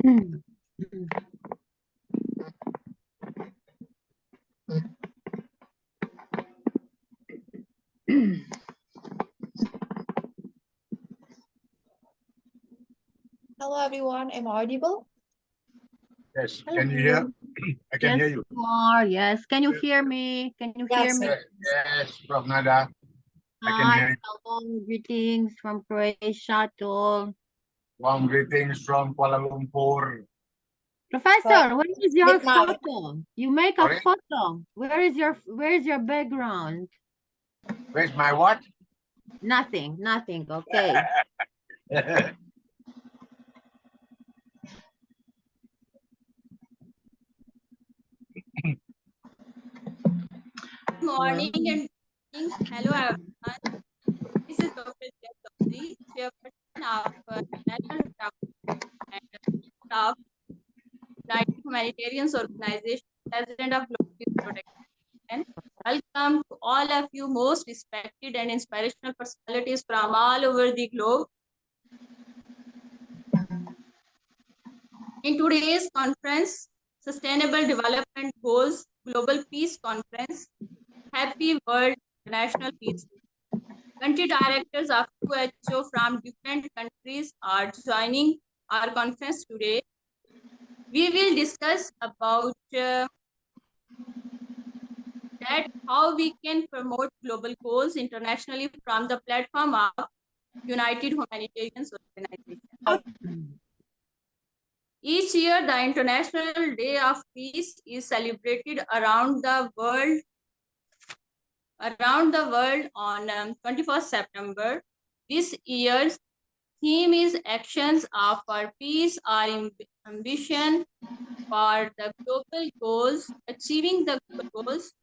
Hello, everyone. Am I audible? Yes. Hello. Can you hear? I can hear you. Yes. Can you hear me? Can you hear me? Yes, Prof. Nada. I can Hi. hear you. Hello. Greetings from Croatia to all. Warm greetings from Kuala Lumpur. Professor, where is your Midnight. photo? You make Sorry? a photo. Where is your background? Where's my what? Nothing. Okay. Good morning and hello everyone. This is Dr.Diya Choudhary, chairperson of National Endowment and of United Humanitarians Organization, president of Global Peace Protection. Welcome to all of you most respected and inspirational personalities from all over the globe. In today's conference, Sustainable Development Goals Global Peace Conference, Happy World International Peace Day. Country directors of U.H.O from different countries are joining our conference today. We will discuss about that how we can promote global goals internationally from the platform of United Humanitarians Organization. Each year, the International Day of Peace is celebrated around the world on 21st September. This year's theme is Actions for Peace, our ambition for the global goals. Achieving the goals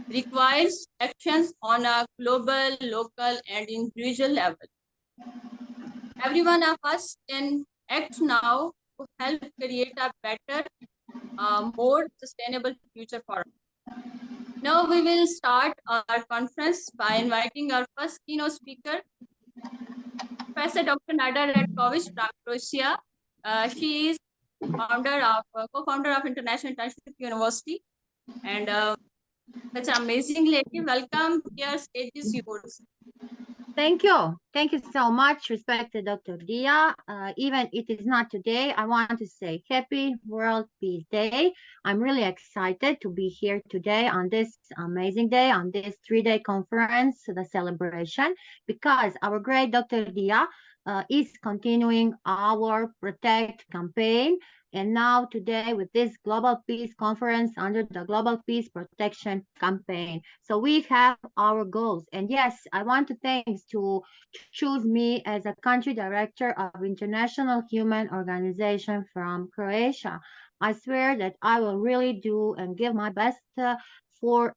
requires actions on a global, local, and individual level. Every one of us can act now to help create a better, more sustainable future for us. Now we will start our conference by inviting our first keynote speaker, Professor Dr. Nada Radkovic from Croatia. She is co-founder of International Internship University, and such an amazing lady. Welcome. Your stage is yours. Thank you. Thank you so much, respected Dr. Diya. Even it is not today, I want to say Happy World Peace Day. I'm really excited to be here today on this amazing day, on this 3-day conference, the celebration, because our great Dr. Diya is continuing our Protect campaign. And now today with this Global Peace Conference under the Global Peace Protection Campaign. So we have our goals. And yes, I want to thanks to choose me as a country director of International Human Organization from Croatia. I swear that I will really do and give my best for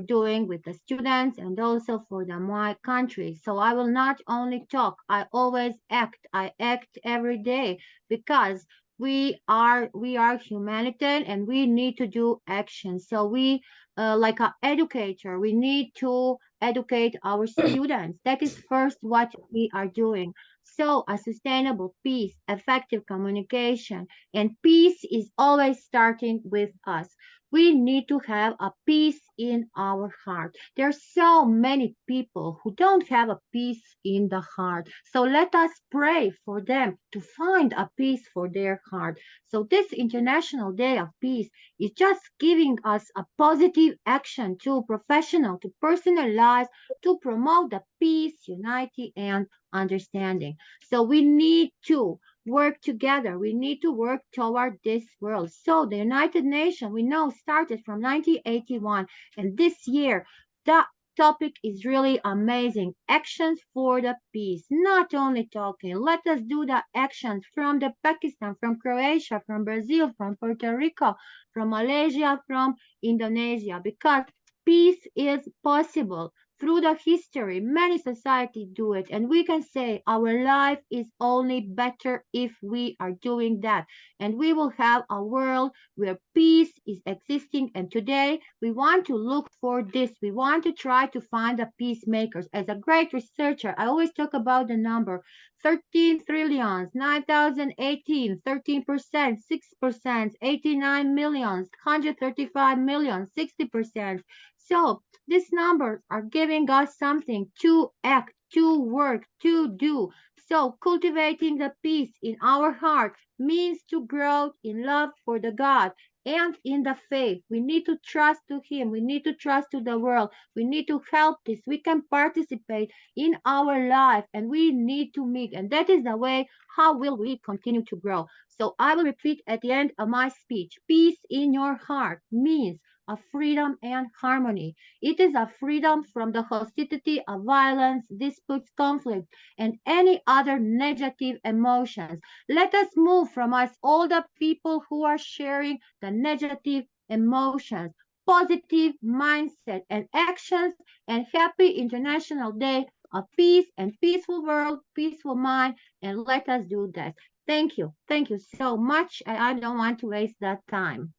doing with the students and also for my country. So I will not only talk, I always act. I act every day because we are humanitarian and we need to do action. So we like an educator, we need to educate our students. That is first what we are doing. So a sustainable peace, effective communication, and peace is always starting with us. We need to have a peace in our heart. There are so many people who don't have a peace in the heart. So let us pray for them to find a peace for their heart. So this International Day of Peace is just giving us a positive action to professional, to personal lives, to promote the peace, unity, and understanding. So we need to work together. We need to work toward this world. So the United Nations, we know, started from 1981, and this year, the topic is really amazing. Actions for the peace. Not only talking. Let us do the actions from the Pakistan, from Croatia, from Brazil, from Puerto Rico, from Malaysia, from Indonesia, because peace is possible. through the history, many societies do it, and we can say our life is only better if we are doing that. And we will have a world where peace is existing. And today we want to look for this. We want to try to find the peacemakers. As a great researcher, I always talk about the number 13 trillions, 9,018, 13%, 6%, 89 millions, 135 millions, 60%. So these numbers are giving us something to act, to work, to do. So cultivating the peace in our heart means to grow in love for the God and in the faith. We need to trust to Him. We need to trust to the world. We need to help this. We can participate in our life and we need to meet. And that is the way how will we continue to grow. So I will repeat at the end of my speech. Peace in your heart means a freedom and harmony. It is a freedom from the hostility of violence, disputes, conflict, and any other negative emotions. Let us move from us all the people who are sharing the negative emotions, positive mindset and actions, and happy International Day of Peace and peaceful world, peaceful mind, and let us do that. Thank you. Thank you so much. I don't want to waste that time.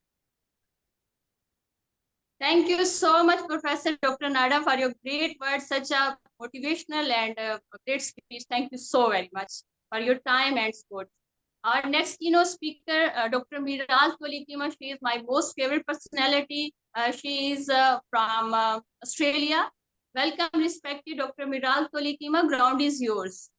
Thank you so much, Professor Dr. Nada, for your great words, such a motivational and great speech. Thank you so very much for your time and support. Our next keynote speaker, Dr. Miral Tolikima, she is my most favorite personality. She is from Australia. Welcome, respected Dr. Miral Tolikima. Ground is yours.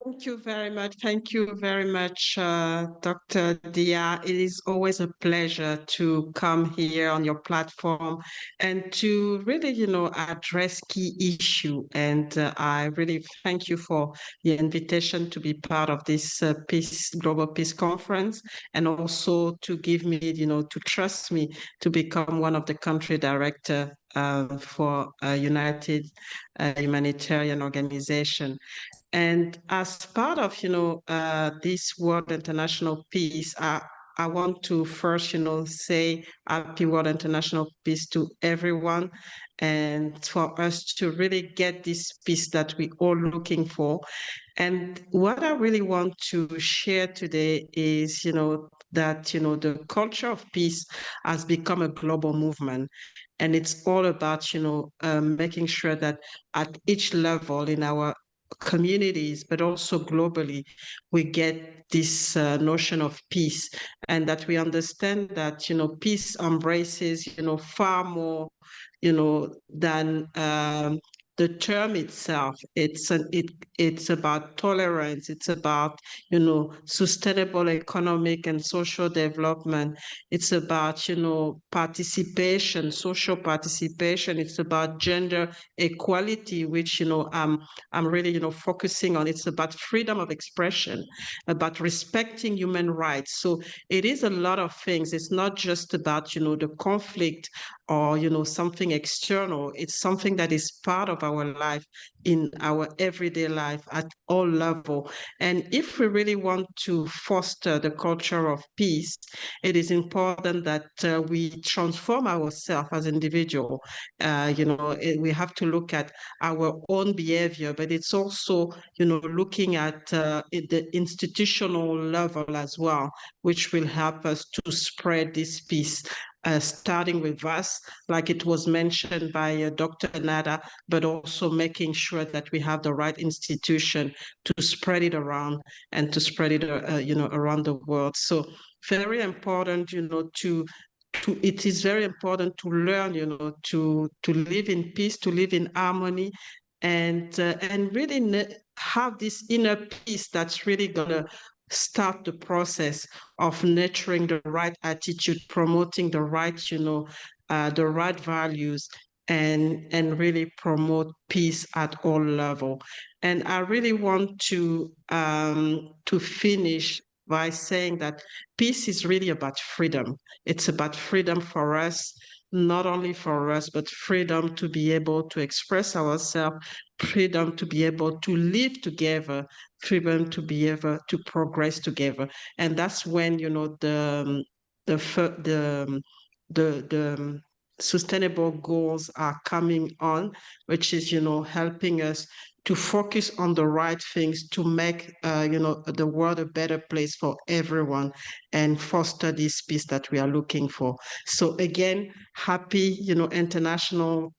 Thank you very much. Thank you very much, Dr. Diya. It is always a pleasure to come here on your platform and to really, address key issue. And I really thank you for the invitation to be part of this Global Peace Conference, and also to give me, to trust me to become one of the country director for United Humanitarian Organization. And as part of, this World International Peace, I want to first, say Happy World International Peace to everyone, and for us to really get this peace that we all looking for. And what I really want to share today is, that, the culture of peace has become a global movement. And it's all about, making sure that at each level in our communities, but also globally, we get this notion of peace, and that we understand that, peace embraces, far more, than the term itself. It's about tolerance. It's about, sustainable economic and social development. It's about, participation, social participation. It's about gender equality, which, I'm really, focusing on. It's about freedom of expression, about respecting human rights. So it is a lot of things. It's not just about, the conflict or, something external. It's something that is part of our life, in our everyday life at all levels. And if we really want to foster the culture of peace, it is important that we transform ourselves as individuals. We have to look at our own behavior, but it's also, looking at the institutional level as well, which will help us to spread this peace. Starting with us, like it was mentioned by Dr. Nada, but also making sure that we have the right institution to spread it around and to spread it, around the world. So very important, it is very important to learn, to live in peace, to live in harmony, and really have this inner peace that's really gonna start the process of nurturing the right attitude, promoting the right, the right values, and really promote peace at all levels. And I really want to finish by saying that peace is really about freedom. It's about freedom for us, not only for us, but freedom to be able to express ourselves, freedom to be able to live together, freedom to be able to progress together. And that's when, the sustainable goals are coming on, which is, helping us to focus on the right things to make, the world a better place for everyone and foster this peace that we are looking for. So again, happy, International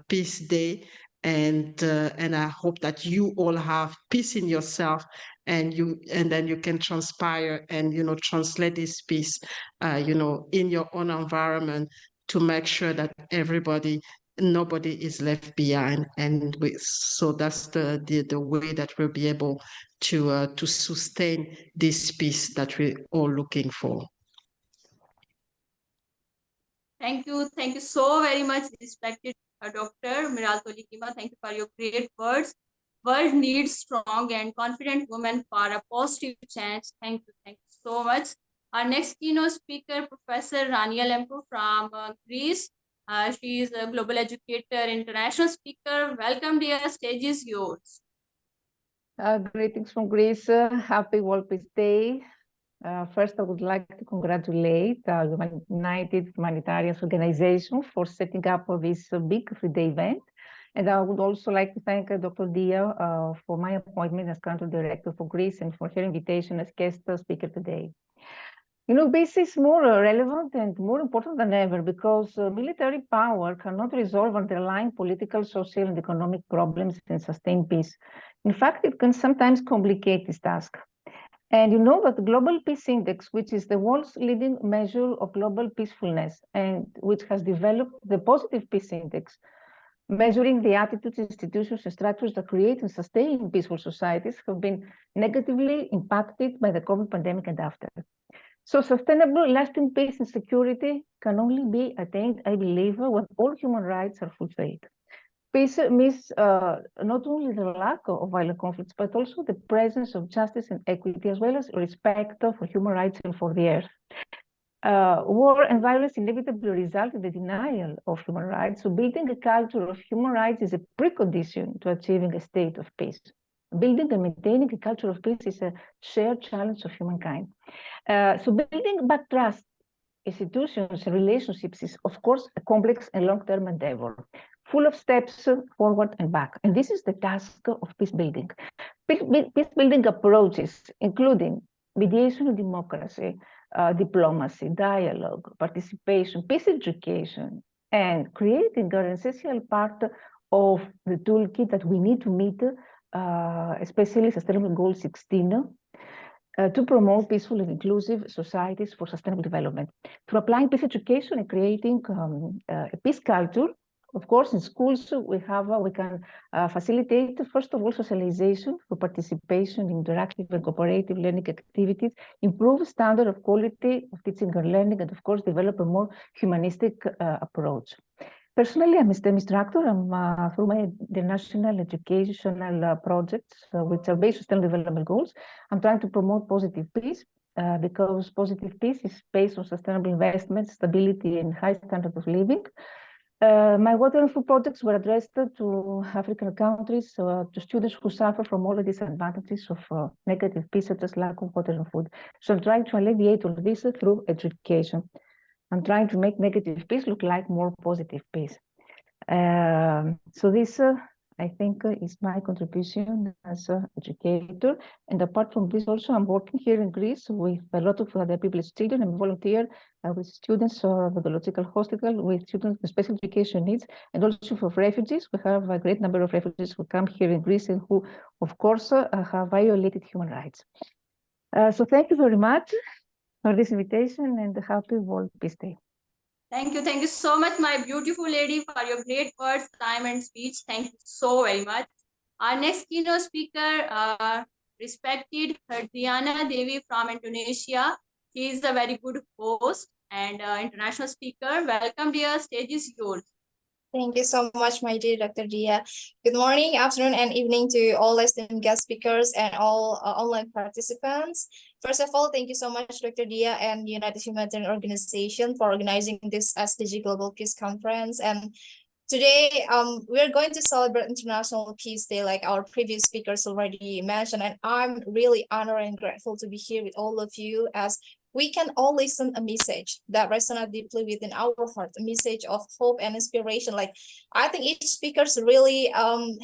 Peace Day. And I hope that you all have peace in yourself, and then you can transpire and translate this peace in your own environment to make sure that nobody is left behind. And so that's the way that we'll be able to sustain this peace that we're all looking for. Thank you so very much, respected Dr. Miral Tolikima. Thank you for your great words. World needs strong and confident women for a positive change. Thank you so much. Our next keynote speaker, Professor Rania Lempu from Greece. She is a global educator, international speaker. Welcome, dear. Stage is yours. Greetings from Greece. Happy World Peace Day. First, I would like to congratulate the United Humanitarians Organization for setting up this big three-day event. And I would also like to thank Dr. Diya for my appointment as Country Director for Greece and for her invitation as guest speaker today. This is more relevant and more important than ever because military power cannot resolve underlying political, social, and economic problems and sustain peace. In fact, it can sometimes complicate this task. And you know that the Global Peace Index, which is the world's leading measure of global peacefulness and which has developed the Positive Peace Index, measuring the attitudes, institutions, and structures that create and sustain peaceful societies, have been negatively impacted by the COVID pandemic and after. So sustainable, lasting peace and security can only be attained, I believe, when all human rights are fulfilled. Peace means not only the lack of violent conflicts, but also the presence of justice and equity, as well as respect for human rights and for the earth. War and violence inevitably result in the denial of human rights, so building a culture of human rights is a precondition to achieving a state of peace. Building and maintaining a culture of peace is a shared challenge of humankind. So building back trust, institutions, and relationships is, of course, a complex and long-term endeavor, full of steps forward and back. And this is the task of peace building. Peace building approaches, including mediation and democracy, diplomacy, dialogue, participation, peace education, and creating an essential part of the toolkit that we need to meet, especially Sustainable Goal 16, to promote peaceful and inclusive societies for sustainable development. Through applying peace education and creating a peace culture, of course, in schools, we can facilitate, first of all, socialization for participation in interactive and cooperative learning activities, improve standard of quality of teaching and learning, and of course, develop a more humanistic approach. Personally, I'm a STEM instructor. I'm through my international educational projects, which are based on sustainable development goals. I'm trying to promote positive peace because positive peace is based on sustainable investment, stability, and high standard of living. My water and food projects were addressed to African countries, to students who suffer from all the disadvantages of negative peace, such as lack of water and food. So I'm trying to alleviate all this through education. I'm trying to make negative peace look like more positive peace. So this, I think, is my contribution as an educator. And apart from this, also, I'm working here in Greece with a lot of other privileged children. I'm a volunteer with students of the logical hospital, with students with special education needs, and also for refugees. We have a great number of refugees who come here in Greece and who, of course, have violated human rights. So thank you very much for this invitation, and happy World Peace Day. Thank you so much, my beautiful lady, for your great words, time, and speech. Thank you so very much. Our next keynote speaker, respected Diana Devi from Indonesia. She is a very good host and international speaker. Welcome, dear. Stage is yours. Thank you so much, my dear Dr. Diya. Good morning, afternoon, and evening to all esteemed guest speakers and all online participants. First of all, thank you so much, Dr. Diya and United Humanitarians Organization for organizing this SDG Global Peace Conference. And today, we're going to celebrate International Peace Day, like our previous speakers already mentioned. And I'm really honored and grateful to be here with all of you as we can all listen a message that resonates deeply within our heart, a message of hope and inspiration. Like, I think each speakers really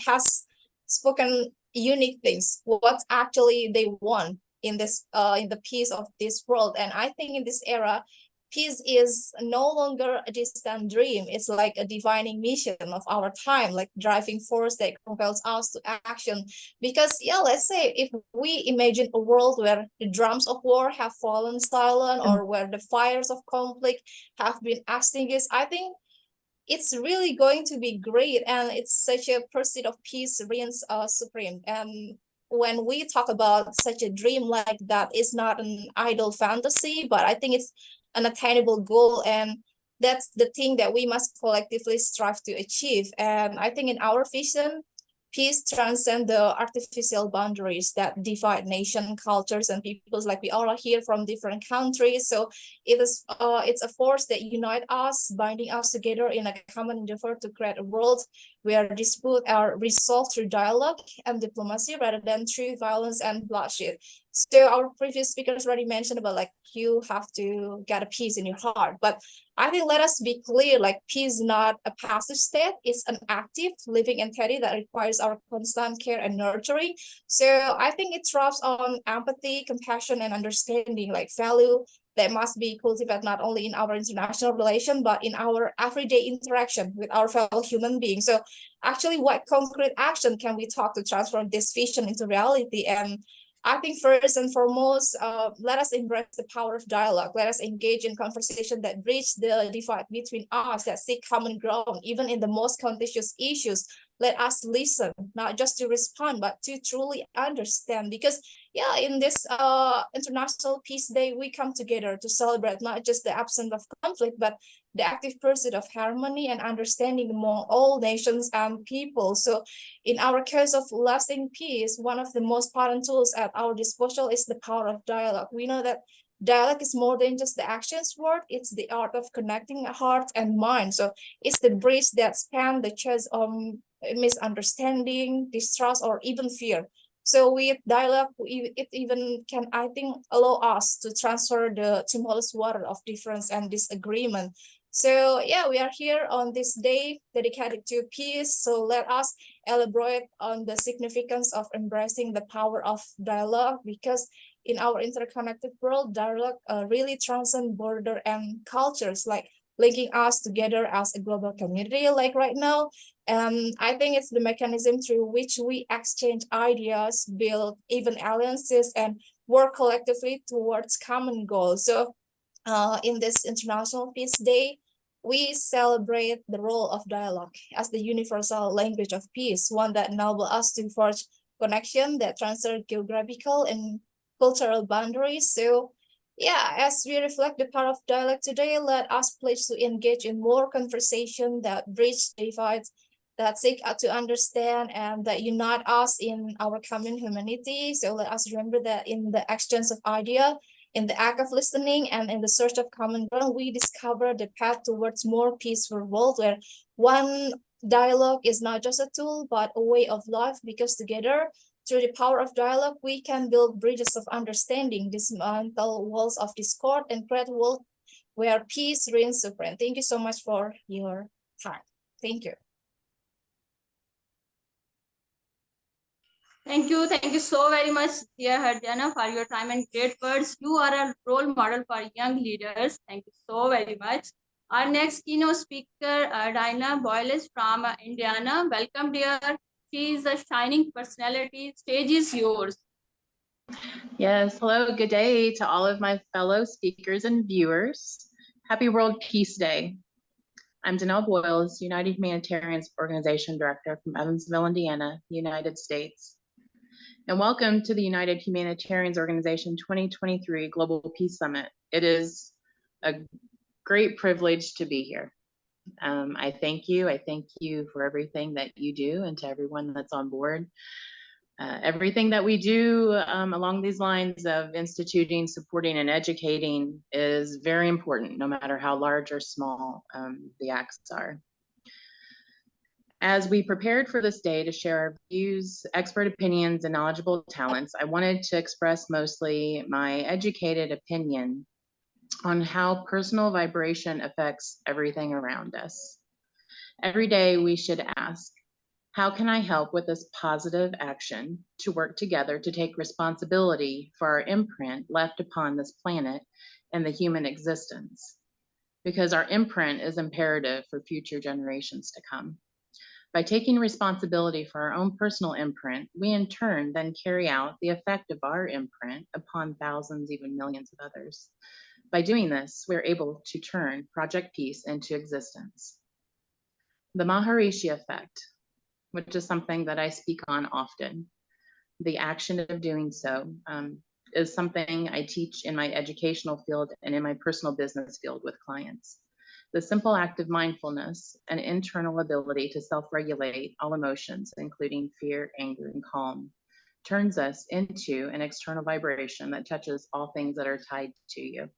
has spoken unique things, what actually they want in this in the peace of this world. And I think in this era, peace is no longer a distant dream. It's like a defining mission of our time, like driving force that compels us to action. Because yeah, let's say if we imagine a world where the drums of war have fallen silent, or where the fires of conflict have been extinguished, I think it's really going to be great. And it's such a pursuit of peace reigns supreme. And when we talk about such a dream like that, it's not an idle fantasy, but I think it's an attainable goal. And that's the thing that we must collectively strive to achieve. And I think in our vision, peace transcends the artificial boundaries that divide nation, cultures, and peoples. Like, we all are here from different countries, so it's a force that unites us, binding us together in a common endeavor to create a world where disputes are resolved through dialogue and diplomacy rather than through violence and bloodshed. So our previous speakers already mentioned about, like, you have to get a peace in your heart, but I think let us be clear, like, peace is not a passive state, it's an active living entity that requires our constant care and nurturing. So I think it thrives on empathy, compassion, and understanding, like value that must be cultivated not only in our international relation, but in our everyday interaction with our fellow human beings. So actually, what concrete action can we talk to transform this vision into reality? And I think first and foremost, let us embrace the power of dialogue. Let us engage in conversation that bridge the divide between us, that seek common ground, even in the most contentious issues. Let us listen, not just to respond, but to truly understand. Because yeah, in this International Peace Day, we come together to celebrate not just the absence of conflict, but the active pursuit of harmony and understanding among all nations and people. So in our case of lasting peace, one of the most potent tools at our disposal is the power of dialogue. We know that dialogue is more than just the actions word, it's the art of connecting heart and mind. So it's the bridge that spans the chasm of misunderstanding, distrust, or even fear. So with dialogue, it even can, I think, allow us to transfer the tumultuous water of difference and disagreement. So yeah, we are here on this day dedicated to peace. So let us elaborate on the significance of embracing the power of dialogue, because in our interconnected world, dialogue really transcends border and cultures, like linking us together as a global community like right now. And I think it's the mechanism through which we exchange ideas, build even alliances, and work collectively towards common goals. So in this International Peace Day, we celebrate the role of dialogue as the universal language of peace, one that enables us to forge connection that transcend geographical and cultural boundaries. So yeah, as we reflect the power of dialogue today, let us pledge to engage in more conversation that bridge divides, that seek out to understand, and that unite us in our common humanity. So let us remember that in the exchange of idea, in the act of listening, and in the search of common ground, we discover the path towards more peaceful world, where one dialogue is not just a tool, but a way of life, because together, through the power of dialogue, we can build bridges of understanding, dismantle walls of discord, and create a world where peace reigns supreme. Thank you so much for your time. Thank you. Thank you so very much, dear Hardiana, for your time and great words. You are a role model for young leaders. Thank you so very much. Our next keynote speaker, Dinah Boyle, is from Indiana. Welcome, dear. She is a shining personality. Stage is yours. Yes, hello, good day to all of my fellow speakers and viewers. Happy World Peace Day. I'm Danelle Boyles, United Humanitarians Organization Director from Evansville, Indiana, United States. And welcome to the United Humanitarians Organization 2023 Global Peace Summit. It is a great privilege to be here. I thank you for everything that you do, and to everyone that's on board. Everything that we do along these lines of instituting, supporting, and educating is very important, no matter how large or small the acts are. As we prepared for this day to share our views, expert opinions, and knowledgeable talents, I wanted to express mostly my educated opinion on how personal vibration affects everything around us. Every day we should ask, how can I help with this positive action to work together to take responsibility for our imprint left upon this planet and the human existence? Because our imprint is imperative for future generations to come. By taking responsibility for our own personal imprint, we in turn then carry out the effect of our imprint upon thousands, even millions of others. By doing this, we're able to turn Project Peace into existence. The Maharishi effect, which is something that I speak on often, the action of doing so is something I teach in my educational field and in my personal business field with clients. The simple act of mindfulness, an internal ability to self-regulate all emotions, including fear, anger, and calm, turns us into an external vibration that touches all things that are tied to you.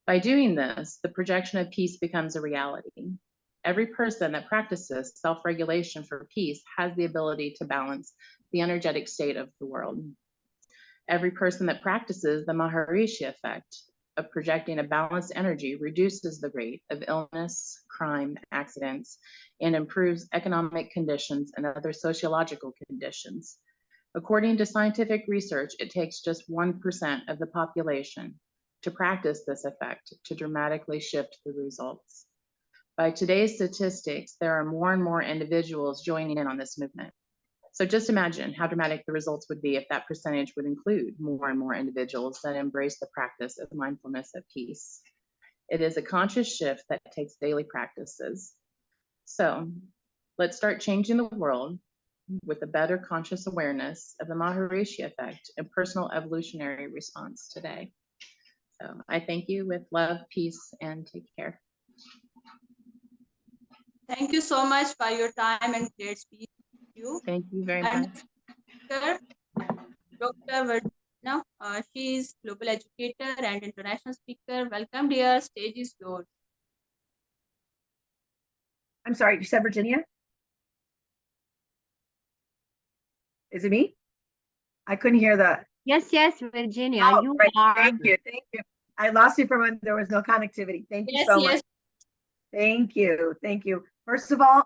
By doing this, the projection of peace becomes a reality. Every person that practices self-regulation for peace has the ability to balance the energetic state of the world. Every person that practices the Maharishi effect of projecting a balanced energy reduces the rate of illness, crime, accidents, and improves economic conditions and other sociological conditions. According to scientific research, it takes just 1% of the population to practice this effect to dramatically shift the results. By today's statistics, there are more and more individuals joining in on this movement. So just imagine how dramatic the results would be if that percentage would include more and more individuals that embrace the practice of mindfulness of peace. It is a conscious shift that takes daily practices. So let's start changing the world with a better conscious awareness of the Maharishi effect and personal evolutionary response today. So I thank you with love, peace, and take care. Thank you so much for your time and great speech. Thank you very and much. Dr. Virginia, she is global educator and international speaker. Welcome, dear. Stage is yours. I'm sorry, you said Virginia? Is it me? I couldn't hear that. Yes, Virginia, Oh, you right. are. Thank you. I lost you for when there was no connectivity. Thank you so much. Thank you. First of all,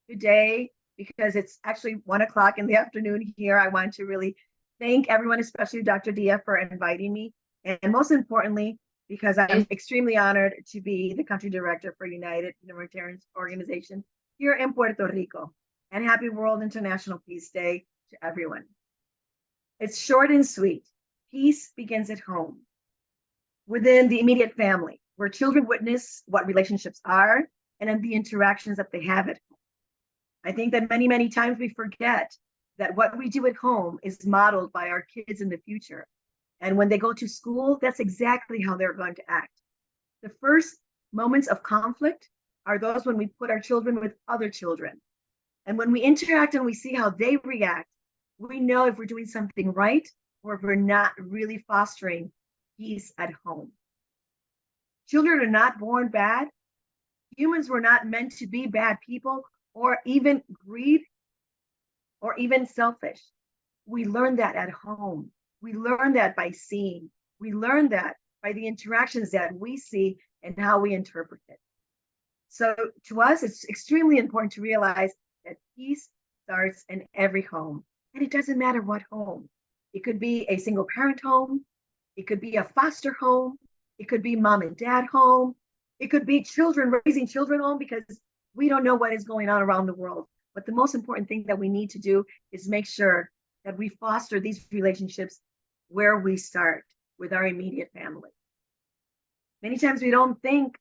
good day, because it's actually 1 o'clock in the afternoon here. I want to really thank everyone, especially Dr. Diya, for inviting me. And most importantly, because I'm extremely honored to be the country director for United Humanitarians Organization here in Puerto Rico. And happy World International Peace Day to everyone. It's short and sweet. Peace begins at home, within the immediate family, where children witness what relationships are and in the interactions that they have at home. I think that many, many times we forget that what we do at home is modeled by our kids in the future. And when they go to school, that's exactly how they're going to act. The first moments of conflict are those when we put our children with other children. And when we interact and we see how they react, we know if we're doing something right or if we're not really fostering peace at home. Children are not born bad. Humans were not meant to be bad people or even greed or even selfish. We learn that at home. We learn that by seeing. We learn that by the interactions that we see and how we interpret it. So to us, it's extremely important to realize that peace starts in every home. And it doesn't matter what home. It could be a single parent home. It could be a foster home. It could be mom and dad home. It could be children raising children home, because we don't know what is going on around the world. But the most important thing that we need to do is make sure that we foster these relationships where we start, with our immediate family. Many times we don't think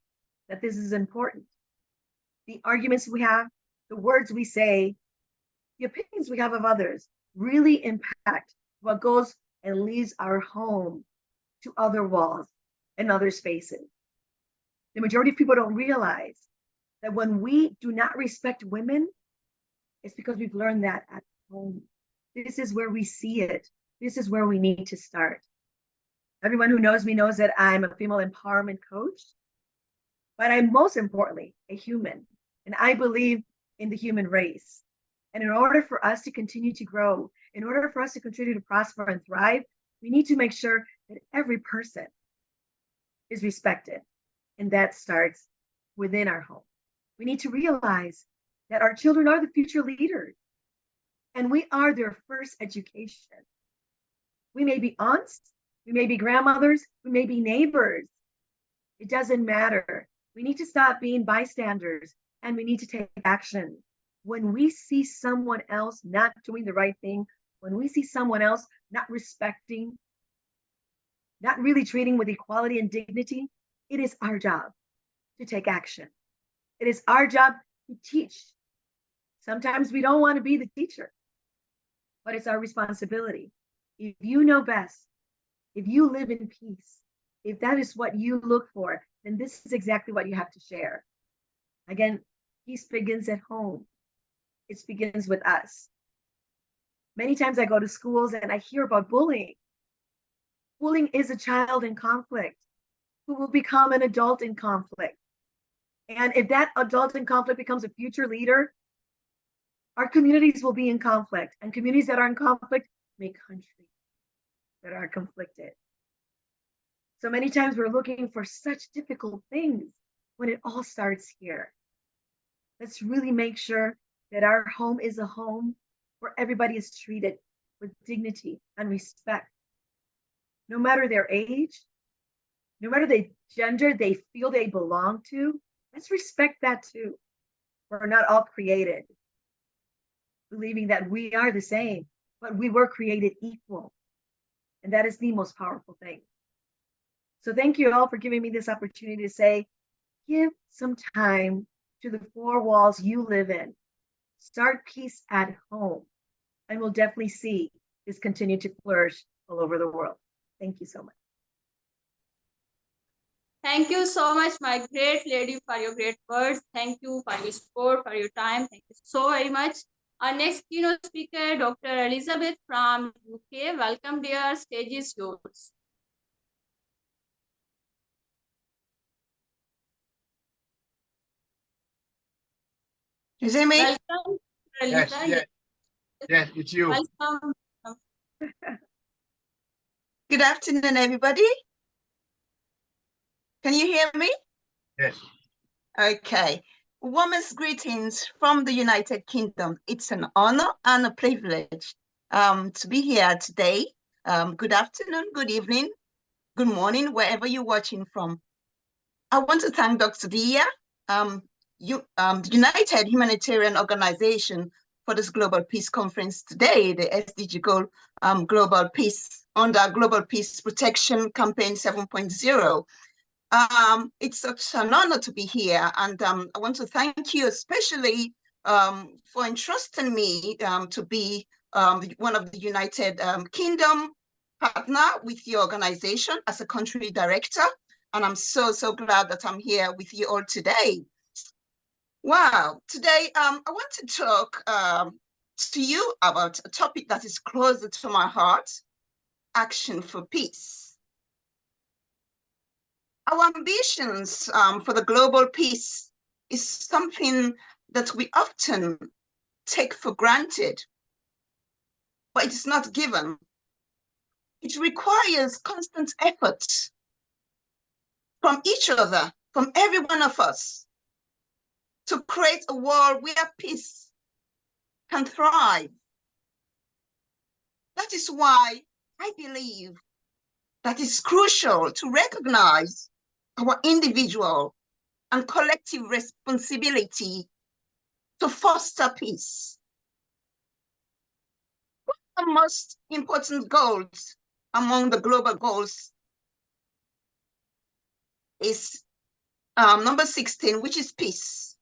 that this is important. The arguments we have, the words we say, the opinions we have of others really impact what goes and leaves our home to other walls and other spaces. The majority of people don't realize that when we do not respect women, it's because we've learned that at home. This is where we see it. This is where we need to start. Everyone who knows me knows that I'm a female empowerment coach, but I'm most importantly a human, and I believe in the human race. And in order for us to continue to grow, in order for us to continue to prosper and thrive, we need to make sure that every person is respected. And that starts within our home. We need to realize that our children are the future leaders and we are their first education. We may be aunts, we may be grandmothers, we may be neighbors. It doesn't matter. We need to stop being bystanders and we need to take action. When we see someone else not doing the right thing, when we see someone else not respecting, not really treating with equality and dignity, it is our job to take action. It is our job to teach. Sometimes we don't want to be the teacher, but it's our responsibility. If you know best, if you live in peace, if that is what you look for, then this is exactly what you have to share. Again, peace begins at home. It begins with us. Many times I go to schools and I hear about bullying. Bullying is a child in conflict who will become an adult in conflict. And if that adult in conflict becomes a future leader, our communities will be in conflict. And communities that are in conflict make countries that are conflicted. So many times we're looking for such difficult things when it all starts here. Let's really make sure that our home is a home where everybody is treated with dignity and respect. No matter their age, no matter the gender they feel they belong to, let's respect that too. We're not all created believing that we are the same, but we were created equal. And that is the most powerful thing. So thank you all for giving me this opportunity to say, give some time to the four walls you live in. Start peace at home, and we'll definitely see this continue to flourish all over the world. Thank you so much. Thank you so much, my great lady, for your great words. Thank you for your support, for your time. Thank you so very much. Our next keynote speaker, Dr. Elizabeth from UK. Welcome, dear. Stage is yours. Is it me? Welcome, Yes, Elisa. yes. Yes, it's you. Welcome. Good afternoon, everybody. Can you hear me? Yes. Okay. Warmest greetings from the United Kingdom. It's an honor and a privilege to be here today. Good afternoon, good evening, good morning, wherever you're watching from. I want to thank Dr.Diya, the United Humanitarian Organization, for this Global Peace Conference today, the SDG Goal Global Peace, under Global Peace Protection Campaign 7.0. It's such an honor to be here, and I want to thank you especially for entrusting me to be one of the United Kingdom partner with your organization as a country director, and I'm so glad that I'm here with you all today. Wow, today I want to talk to you about a topic that is closer to my heart: action for peace. Our ambitions for the global peace is something that we often take for granted, but it's not given. It requires constant effort from each other, from every one of us, to create a world where peace can thrive. That is why I believe that it's crucial to recognize our individual and collective responsibility to foster peace. One of the most important goals among the global goals is number 16, which is peace.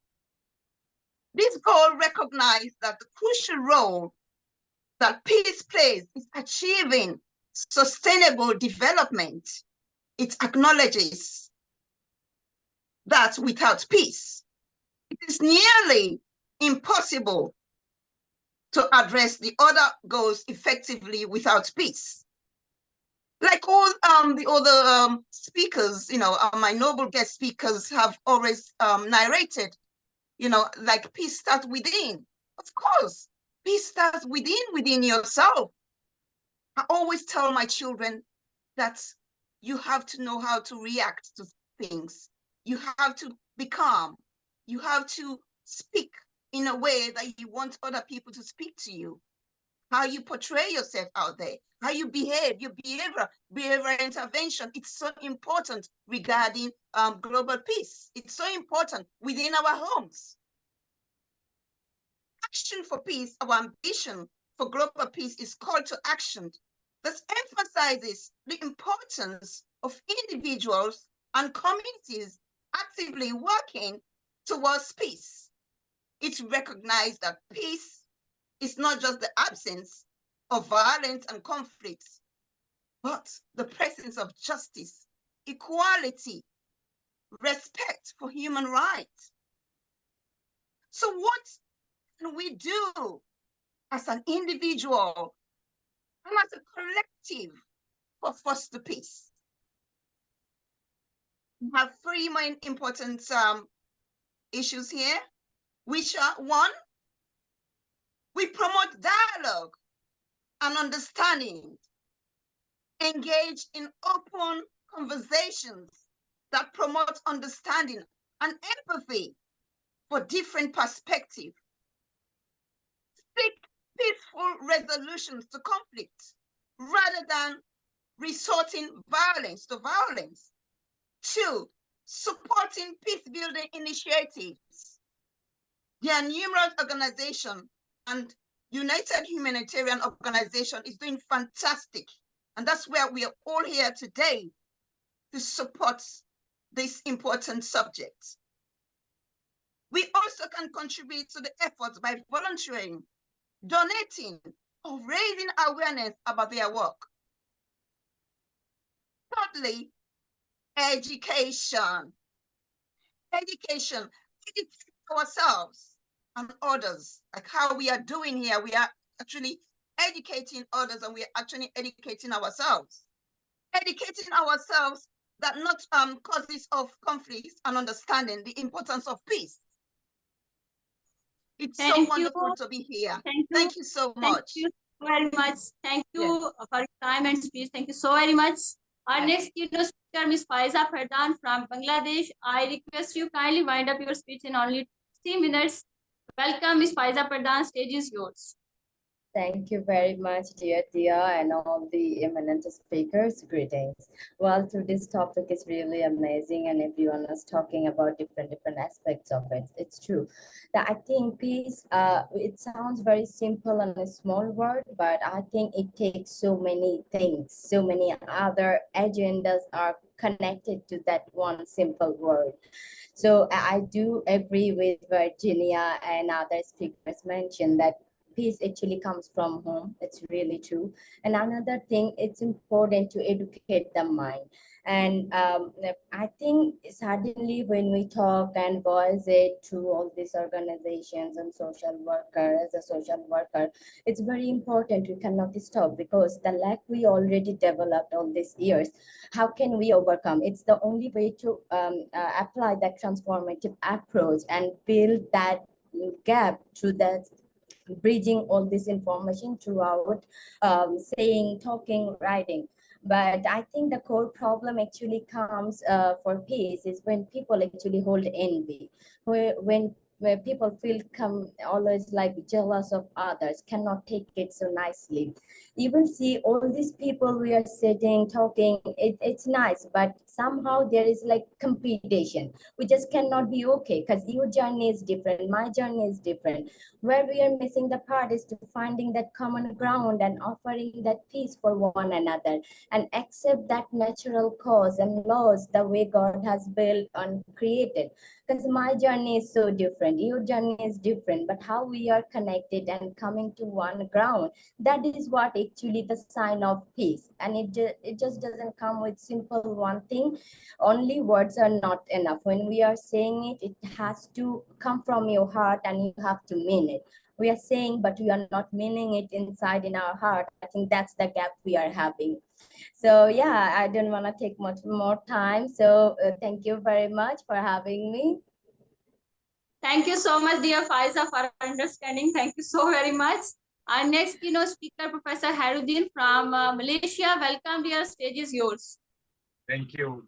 This goal recognizes that the crucial role that peace plays is achieving sustainable development. It acknowledges that without peace, it is nearly impossible to address the other goals effectively without peace. Like all the other speakers, my noble guest speakers have always narrated, like peace starts within. Of course, peace starts within yourself. I always tell my children that you have to know how to react to things. You have to be calm. You have to speak in a way that you want other people to speak to you. How you portray yourself out there, how you behave, your behavioral intervention. It's so important regarding global peace. It's so important within our homes. Action for peace, our ambition for global peace is call to action. This emphasizes the importance of individuals and communities actively working towards peace. It recognizes that peace is not just the absence of violence and conflicts, but the presence of justice, equality, respect for human rights. So what can we do as an individual and as a collective for foster peace? We have three main important issues here, which are: one, we promote dialogue and understanding, engage in open conversations that promote understanding and empathy for different perspectives, seek peaceful resolutions to conflicts rather than resorting to violence. Two, supporting peace-building initiatives. There are numerous organizations, and United Humanitarian Organization is doing fantastic. And that's where we are all here today, to support this important subject. We also can contribute to the efforts by volunteering, donating, or raising awareness about their work. Thirdly, education. Education, educate ourselves and others, like how we are doing here. We are actually educating others, and we are actually educating ourselves. Educating ourselves that not causes of conflicts, and understanding the importance of peace. It's so wonderful to be here. Thank you so much. Thank you very much. Thank you for your time and speech. Thank you so very much. Our next keynote speaker, Ms. Faiza Pradhan from Bangladesh. I request you kindly wind up your speech in only 3 minutes. Welcome, Ms. Faiza Pradhan. Stage is yours. Thank you very much, dear Diya, and all the eminent speakers. Greetings. Well, today's topic is really amazing, and everyone is talking about different aspects of it. It's true that I think peace, it sounds very simple and a small word, but I think it takes so many things, so many other agendas are connected to that one simple word. So I do agree with Virginia and other speakers mentioned that peace actually comes from home. It's really true. And another thing, it's important to educate the mind. And I think suddenly when we talk and voice it through all these organizations and social worker, as a social worker, it's very important. We cannot stop, because the lack we already developed all these years, how can we overcome? It's the only way to apply that transformative approach and build that gap through that, bridging all this information throughout saying, talking, writing. But I think the core problem actually comes for peace is when people actually hold envy, where people feel always like jealous of others, cannot take it so nicely. You will see all these people we are sitting, talking, it's nice, but somehow there is like competition. We just cannot be okay, because your journey is different, my journey is different. Where we are missing the part is to finding that common ground and offering that peace for one another, and accept that natural cause and laws the way God has built and created. Because my journey is so different, your journey is different, but how we are connected and coming to one ground, that is what actually the sign of peace. And it just doesn't come with simple one thing. Only words are not enough. When we are saying it, it has to come from your heart, and you have to mean it. We are saying, but we are not meaning it inside in our heart. I think that's the gap we are having. So yeah, I don't want to take much more time. So thank you very much for having me. Thank you so much, dear Faiza, for understanding. Thank you so very much. Our next keynote speaker, Professor Haruddin from Malaysia. Welcome, dear. Stage is yours. Thank you.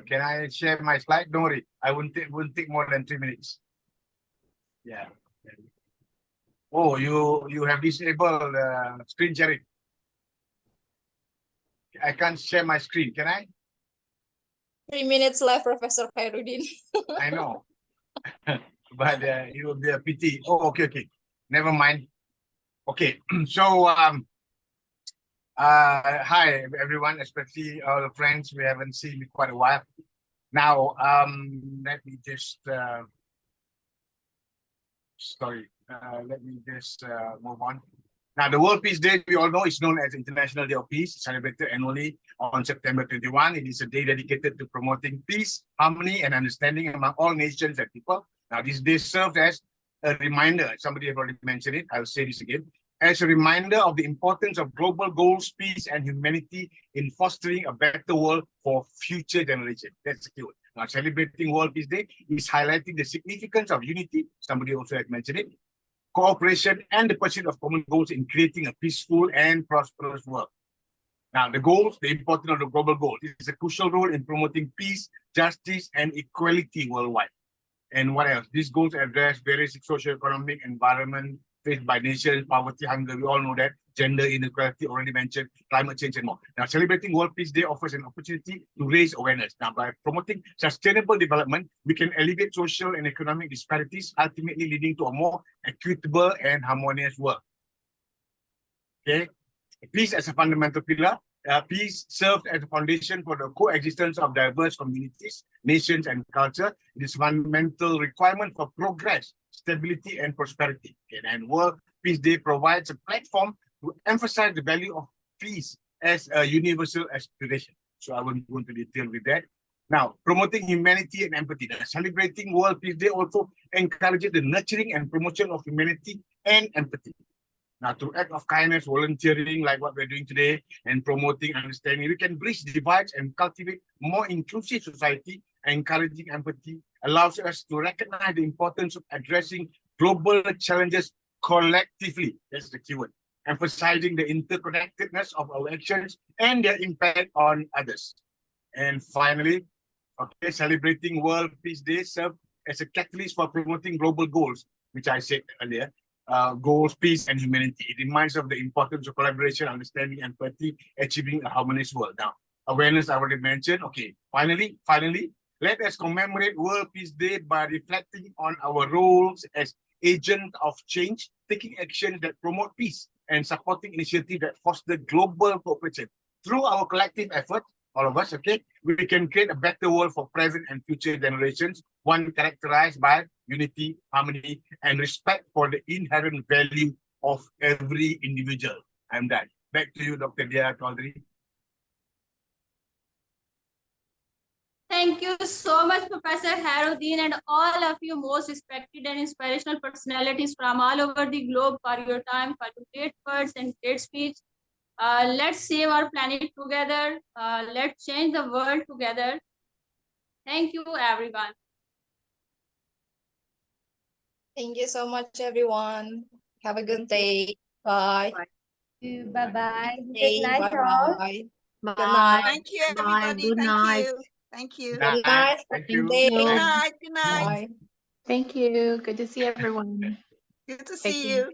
Can I share my slide? Don't worry. I won't take more than 3 minutes. Yeah. Oh, you have disabled screen sharing. I can't share my screen. Can I? 3 minutes left, Professor Khairuddin. I know. But it will be a pity. Oh, okay. Never mind. Okay. So hi everyone, especially all the friends we haven't seen in quite a while. Now, let me just move on. Now, the World Peace Day, we all know, is known as International Day of Peace, celebrated annually on September 21. It is a day dedicated to promoting peace, harmony, and understanding among all nations and people. Now, this day serves as a reminder, somebody has already mentioned it, I'll say this again, as a reminder of the importance of global goals, peace, and humanity in fostering a better world for future generations. That's the key word. Now, celebrating World Peace Day is highlighting the significance of unity, somebody also has mentioned it, cooperation, and the pursuit of common goals in creating a peaceful and prosperous world. Now, the goals, the importance of the global goals, is a crucial role in promoting peace, justice, and equality worldwide. And what else? These goals address various socio-economic environment faced by nations, poverty, hunger, we all know that, gender inequality, already mentioned, climate change, and more. Now, celebrating World Peace Day offers an opportunity to raise awareness. Now, by promoting sustainable development, we can alleviate social and economic disparities, ultimately leading to a more equitable and harmonious world. Okay, peace as a fundamental pillar. Peace serves as a foundation for the coexistence of diverse communities, nations, and culture. It is a fundamental requirement for progress, stability, and prosperity. Okay, and World Peace Day provides a platform to emphasize the value of peace as a universal aspiration. So I won't go into detail with that. Now, promoting humanity and empathy. Celebrating World Peace Day also encourages the nurturing and promotion of humanity and empathy. Now, through act of kindness, volunteering, like what we're doing today, and promoting understanding, we can bridge divides and cultivate more inclusive society. Encouraging empathy allows us to recognize the importance of addressing global challenges collectively. That's the keyword. Emphasizing the interconnectedness of our actions and their impact on others. And finally, okay, celebrating World Peace Day serves as a catalyst for promoting global goals, which I said earlier. Goals, peace, and humanity. It reminds of the importance of collaboration, understanding, empathy, achieving a harmonious world. Now, awareness I already mentioned. Okay, finally, let us commemorate World Peace Day by reflecting on our roles as agents of change, taking actions that promote peace, and supporting initiatives that foster global cooperation. Through our collective effort, all of us, okay, we can create a better world for present and future generations, one characterized by unity, harmony, and respect for the inherent value of every individual. I'm done. Back to you, Dr. Diya Choudhary. Thank you so much, Professor Khairuddin, and all of you most respected and inspirational personalities from all over the globe for your time, for your great words and great speech. Let's save our planet together. Let's change the world together. Thank you, everyone. Thank you so much, everyone. Have a good day. Bye. Bye-bye. Good night. Bye-bye. Good night. Thank you, Bye. everybody. Good Thank night. you. Thank you. Good night. Thank you. Good Good day. night. Good night. Bye. Thank you. Good to see everyone. Good to Thank see you. you.